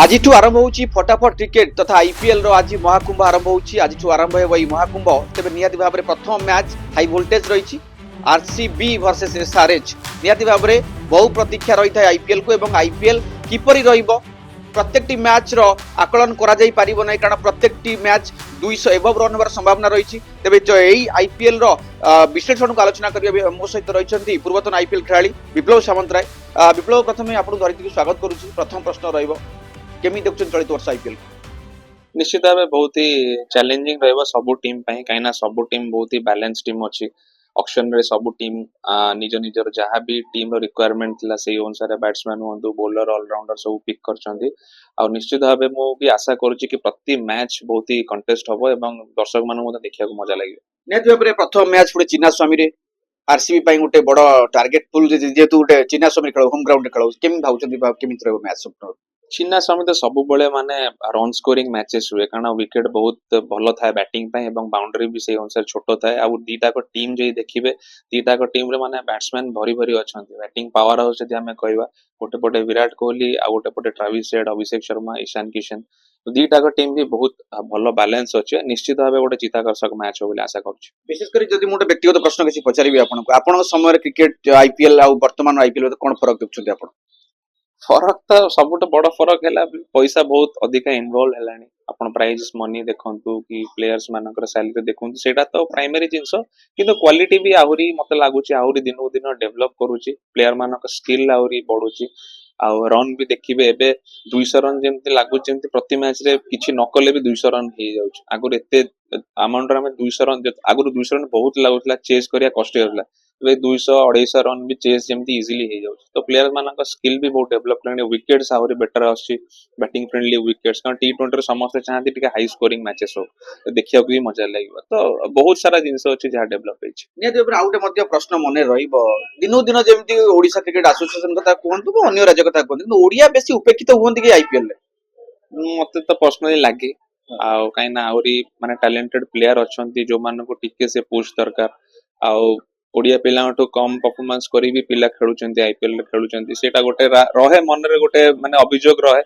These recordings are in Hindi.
आज आरंभ होची फटाफट क्रिकेट तथा आईपीएल रो आज महाकुंभ आरंभ होची आज आरंभ है वही महाकुंभ तेज निहाती भाव में प्रथम मैच हाई वोल्टेज रही आरसीबी वर्सेस एसआरएच निहाती भाव में बहु प्रतीक्षा रही है आईपीएल को एवं आईपीएल किपरि रहिबो प्रत्येक टी मैच रो आकलन करा जाई पारिबो नै कारण प्रत्येक टी मैच 200 एबव रन होबार संभावना रही तेज जो यही आईपीएल रो विश्लेषण को आलोचना करिया मो सहित रही पूर्वतन आईपीएल खेलाड़ी विप्लव सामंतराय। विप्लव प्रथम आपन धरित्री स्वागत करूची। प्रथम प्रश्न रहिबो केमी देखुछन चलित वर्ष आईपीएल निश्चित भाव बहुत ही चैलेंजिंग रहिबो सब टीम पई काइना सब टीम बहुत ही बैलेंस टीम अछि ऑक्शन रे सब टीम निज निजर जहाँ भी टीम रो रिक्वायरमेंट थिला से अनुसार बैट्समैन हुंतु बॉलर ऑलराउंडर सब पिक करछंदी और निश्चित भाव मु भी आशा करूची कि प्रति मैच बहुत ही कंटेस्ट हबो एवं दर्शक मानु मते देखिया को मजा लागियो। नेट भाव प्रथम मैच पुरे चिन्ना स्वामी रे आरसीबी पई गोटे बड़ टार्गेट पुल जेतु गोटे चिन्ना स्वामी खेल होम ग्राउंड रे खेल केमी भाउछंदी केमी रहबो मैच सब चिन्ना स्वामी तो सब बड़े माने रन स्कोरिंग मैचेस हुए कारण विकेट बहुत भल थाए बैटिंग पे एवं बाउंड्री भी से अनुसार छोटो थाए आ दीटा को टीम जे देखिबे दीटा को टीम रे माने बैट्समैन भरी भरी अछंती बैटिंग पावर हाउस जदी हमें कहबा गोटे पटे विराट कोहली आ गोटे पटे ट्रेविस हेड अभिषेक शर्मा ईशान किशन तो दीटा को टीम भी बहुत भल बैलेंस अछि निश्चित भाबे गोटे चिताकर्षक मैच हो बोली आशा करूछी। विशेष करी जदी मोटे व्यक्तिगत प्रश्न किसी पचारिबे आपनको आपण समय क्रिकेट आईपीएल आ वर्तमान आईपीएल कोन फरक देखुछंती आपण फरक तो सबुठ बड़ फरक है पैसा बहुत अधिक इनवॉल्व है अपन प्राइज मनी देखंतु कि प्लेयर्स मानकर सैलरी देखंतु सेटा तो प्राइमरी जिंस किंतु क्वालिटी भी आहुरी मते लागुची आहुरी दिनो दिन डेवलप करूची प्लेयर मानक स्किल आहुरी बढ़ुची आ रन भी देखिबे एबे 200 रन जेमति लागुची जेमति प्रति मैच रे किछि नकले भी 200 रन हे जाउची आगुर एते अमाउंट रे 200 रन आगुर 200 रन बहुत लागुतला चेस करिया कष्ट होतला 200 250 रन भी चेस जेमति इजीली हे जाउची तो प्लेयर मानक स्किल भी बहुत डेवलप करने विकेट्स आहुरी बेटर आछि बैटिंग फ्रेंडली विकेट्स कारण टी20 रे समस्त चाहती टिके हाई स्कोरिंग मैचेस हो तो देखिया भी मजा लागिबो तो बहुत सारा जिंस अछि जे डेवलप होइछि। नियत ऊपर आउटे मध्ये प्रश्न मने रहिबो दिनो दिन जेमति ओडिसा क्रिकेट एसोसिएशन कथा कोहंतु अन्य राज्य कथा कोहंतु किंतु ओडिया बेसी उपेक्षित होवंती कि आईपीएल रे मते तो पर्सनली लागे आ काइना आहुरी माने टैलेंटेड प्लेयर अछंती जो मानको टिके से पुश दरकार आ ओडिया पिलाठू कम परफॉर्मेंस करी भी पिला खेलुचंती आईपीएल रे खेलुचंती सेटा गोटे रहे मन रे गोटे माने अभियोग रहे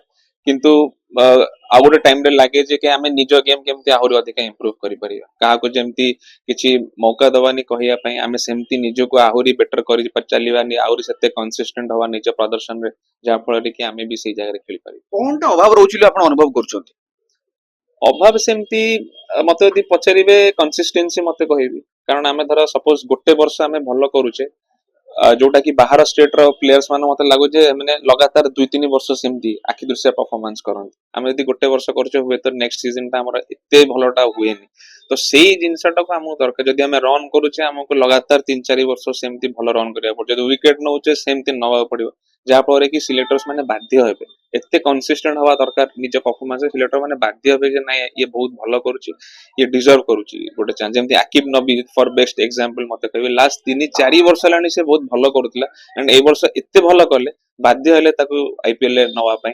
किंतु आ गोटे टाइम रे लागे जे कि हमें निज गेम केमती आहुरी अधिक इंप्रूव करि परिबा काहा को जेमती किछि मौका दवानी कहिया पई हमें सेमती निज को आहुरी बेटर करि चलीबानी आहुरी सेते कंसिस्टेंट हवा निज प्रदर्शन रे जा फल रे कि हमें भी सही जगह रे खेली पारि कोनटा अभाव रहउछि आपण अनुभव करछंती अभाव सेमती मते यदि पचारिबे कंसिस्टेंसी मते कहबी कारण आमे धर सपोज गोटे वर्ष आमे भलो करूचे जोटा कि बाहर स्टेट रो प्लेयर्स माने मते लागो जे माने लगातार 2-3 वर्ष सेमती आखि दृश्य परफॉर्मेंस करन आमे यदि गोटे वर्ष करछे हुए तो नेक्स्ट सीजन ता हमर एते भलोटा हुएनी तो सेही जिंसटा को हमहु दरकार जदि हमें रन करूचे हमको लगातार 3-4 वर्ष सेमती भलो रन करिया पड़े जदि विकेट नउचे सेमती नवा पड़िबो जा पर कि सिलेक्टर्स माने बाध्य हेबे एते कंसिस्टेंट हवा दरकार निज परफॉर्मेंस सिलेक्टर माने बाध्य हेबे जे नाही ये बहुत भलो करूची ये डिजर्व करूची गोटे chance जेमती Aqib Nabi for best example मते कहबे लास्ट 3-4 वर्ष लानी से बहुत भलो करूतला एंड ए वर्ष एते भलो करले बाध्य हेले ताकू आईपीएल नवा पई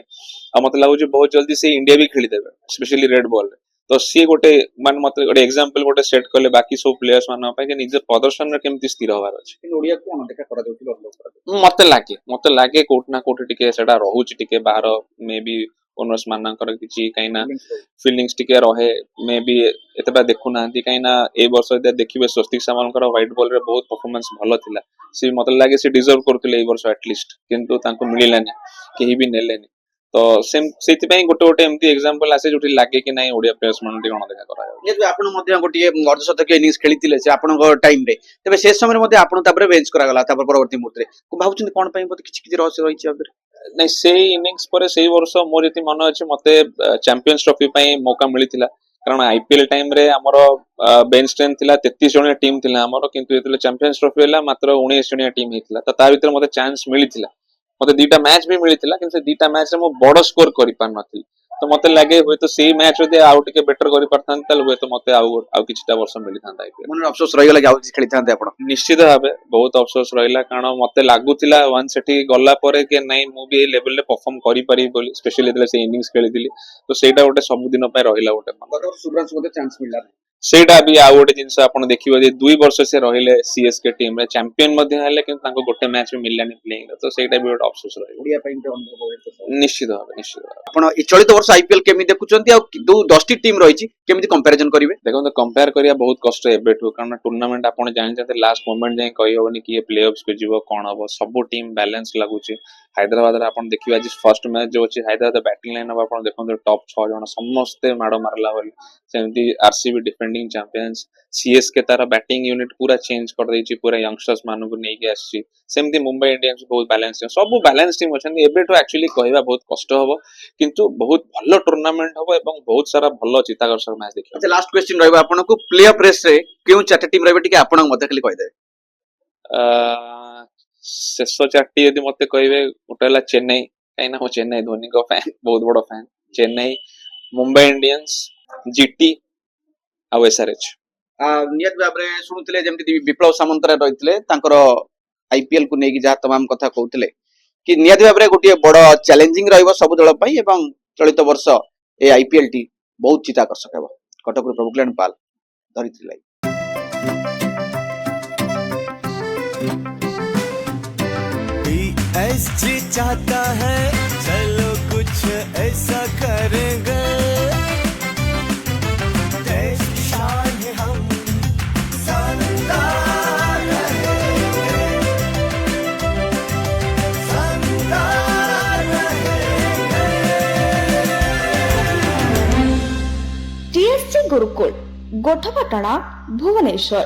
आ मते लागु जे बहुत जल्दी से इंडिया भी खेली देबे स्पेशली रेड बॉल रे तो सी गोटे मान मते गोटे एग्जांपल गोटे सेट करले बाकी सब प्लेयर्स मान पई जे निज प्रदर्शन रे केमती स्थिर होबार अछि ओडिया को देखा करा देउछि मते लागे कोट ना कोट टिके सेटा रहउछि टिके बाहर मे बी ओनर्स मानकर किछि काइना फीलिंग्स टिके रहे मे बी एतबा देखु नांती काइना ए वर्ष देखिबे स्वस्तिक सामलकर व्हाइट बॉल रे बहुत परफॉर्मेंस भलो थिला सी मते लागे सी डिजर्व करथिले ए वर्ष एटलीस्ट किंतु तांको मिलिलानी केही भी नेलेनी तो सेम सेति पई गोटे गोटे एमती एग्जांपल आसे जोठी लागे कि नाही ओडिया प्लेयर्स मान टी कोन देखा करा ये आपण मध्ये गोटे अर्धशतक इनिंग्स खेलितिले से आपण टाइम रे तबे शेष समय मध्ये आपण तापर बेंच करा गला तापर परवर्ती मुहूर्त रे को भाबुछन कोन पई किछि किछि रहस्य रहिछि अबे नहीं से इनिंग्स पर से वर्ष मोर यति मन अछि मते चैंपियंस ट्रॉफी पई मौका मिलिथिला कारण आईपीएल टाइम रे हमर बेंच स्ट्रेंथ थिला 33 जणिया टीम थिला हमर किंतु एतले चैंपियंस ट्रॉफी हला मात्र 19 जणिया टीम हितला त ता भीतर मते चांस मिलिथिला मते दीटा मैच भी मिलिथिला किंतु दीटा मैच रे मो बड़ स्कोर करि पार नथि तो मते लागे होय तो सेही मैच रे आउ टिके बेटर करि परथान तल होय तो मते आउ किछटा वर्ष मिलिथांता आईपीएल मन अफसोस रहि गला कि आउ खेली थांते आपण निश्चित भाबे बहुत अफसोस रहिला कारण मते लागुथिला वन सेठी गल्ला परे के नाही मु भी ए लेवल रे परफॉर्म करि पारि बोली स्पेशली एतले से इनिंग्स खेलिदिली तो सेटा गोटे सब दिन पय रहिला गोटे सुब्रांश मध्ये चांस मिलला ସେଇଟା ବି ଆଉ ଗୋଟେ ଜିନିଷ ଆପଣ ଦେଖିବେ ଯେ 2 ବର୍ଷ ସେ ରହିଲେ ସିଏସକେ ଟିମ୍ ରେ ଚମ୍ପିयନ ମଧ୍ୟ ହେଲେ କିନ୍ତୁ ତାଙ୍କୁ ଗୋଟେ ମ୍ୟାଚ୍ ବି ମିଳିଲାନି ପ୍ଲେଇଂ ରେ ତ ସେଇଟା ବି ଗୋଟେ ଅଫସୋସ ରହିବ ଓଡ଼ିଆ ପାଇଁ ଗୋଟେ ଅନୁଭବ ହୁଏ। ନିଶ୍ଚିତ ଭାବେ ଆପଣ ଏ ଚଳିତ ବର୍ଷ ଆଇପିଏଲ କେମିତି ଦେଖୁଛନ୍ତି ଆଉ ଯୋଉ 10ଟି ଟିମ୍ ରହିଛି କେମିତି କମ୍ପାରିଜନ କରିବେ? ଦେଖନ୍ତୁ କମ୍ପେୟାର କରିବା ବହୁତ କଷ୍ଟ ଏବେଠୁ କାରଣ ଟୁର୍ଣ୍ଣାମେଣ୍ଟ ଆପଣ ଜାଣିଛନ୍ତି ଲାଷ୍ଟ ମୋମେଣ୍ଟ ଯାଏଁ କହିହବନି କିଏ ପ୍ଲେ ଅଫ୍ସ କୁ ଯିବ କଣ ହବ ସବୁ ଟିମ୍ ବାଲାନ୍ସ ଲାଗୁଛି ହାଇଦ୍ରାବାଦରେ ଆପଣ ଦେଖିବେ ଆଜି ଫର୍ଷ୍ଟ ମ୍ୟାଚ୍ ଯୋଉ ଅଛି ହାଇଦ୍ରାବାଦ ବ୍ୟାଟିଂ ଲାଇନ୍ ଅଫ୍ ଆପଣ ଦେଖନ୍ତୁ ଟପ୍ 6 ଜଣ ସମସ୍ତେ ମାଡ଼ ମାରିଲା ଭଳି ସେମିତି ଆରସିବି ଡିଫେଣ୍ଡିଂ ଚାମ୍ପିୟନ୍ସ ସିଏସକେ ତାର ବ୍ୟାଟିଂ ୟୁନିଟ୍ ପୁରା ଚେଞ୍ଜ କରିଦେଇଛି ପୁରା ୟଙ୍ଗଷ୍ଟର୍ସ ମାନଙ୍କୁ ନେଇକି ଆସିଛି ସେମିତି ମୁମ୍ବାଇ ଇଣ୍ଡିଆନ୍ସ ବହୁତ ବାଲାନ୍ସ ଟିମ୍ ସବୁ ବାଲାନ୍ସ ଟିମ୍ ଅଛନ୍ତି ଏବେଠୁ ଆକ୍ଚୁଆଲି କହିବା ବହୁତ କଷ୍ଟ ହବ କିନ୍ତୁ ବହୁତ ଭଲ ଟୁର୍ଣ୍ଣାମେଣ୍ଟ ହବ ଏବଂ ବହୁତ ସାରା ଭଲ ଚିତ୍ତାକର୍ଷକ ମ୍ୟାଚ୍ ଦେଖିବ ଆଚ୍ଛା ଲାଷ୍ଟ କ୍ୱେଶ୍ଚିନ୍ ରହିବ ଆପଣଙ୍କୁ ପ୍ଲେ ଅଫ୍ ରେସ୍ ରେ କେଉଁ 4ଟି ଟିମ୍ ରହିବେ ଟିକେ ଆପଣଙ୍କ ମତେ ଖାଲି କହିଦେବେ। ଶେଷ 4ଟି ଯଦି ମତେ କହିବେ ଗୋଟେ ହେଲା ଚେନ୍ନାଇ କାହିଁକିନା ମୁଁ ଚେନ୍ନାଇ ଧୋନିଙ୍କ ଫ୍ୟାନ୍ ବହୁତ ବଡ fan Chennai Mumbai Indians GT ଆଉ ଏସ୍ଆର୍ଏଚ୍ ନିହାତି ଭାବରେ ଶୁଣୁଥିଲେ ଯେମିତି ବିପ୍ଳବ ସାମନ୍ତରାୟ ରହିଥିଲେ ତାଙ୍କର ଆଇପିଏଲ କୁ ନେଇକି ଯାହା ତମାମ କଥା କହୁଥିଲେ କି ନିହାତି ଭାବରେ ଗୋଟିଏ ବଡ ଚ୍ୟାଲେଞ୍ଜିଂ ରହିବ ସବୁ ଦଳ ପାଇଁ ଏବଂ ଚଳିତ ବର୍ଷ ଏ ଆଇପିଏଲ ଟି ବହୁତ ଚିତ୍ତାକର୍ଷକ ହେବ। କଟକରୁ ପ୍ରଭୁକ୍ଲାନ ପାଲ ଧରିତ୍ରୀ ଲାଇଭ। PSG चाहता है चलो कुछ ऐसा करेंगे देश की शान है हम शानदार रहेंगे शानदार रहेंगे। TSG गुरुकुल गोठपाटणा भुवनेश्वर।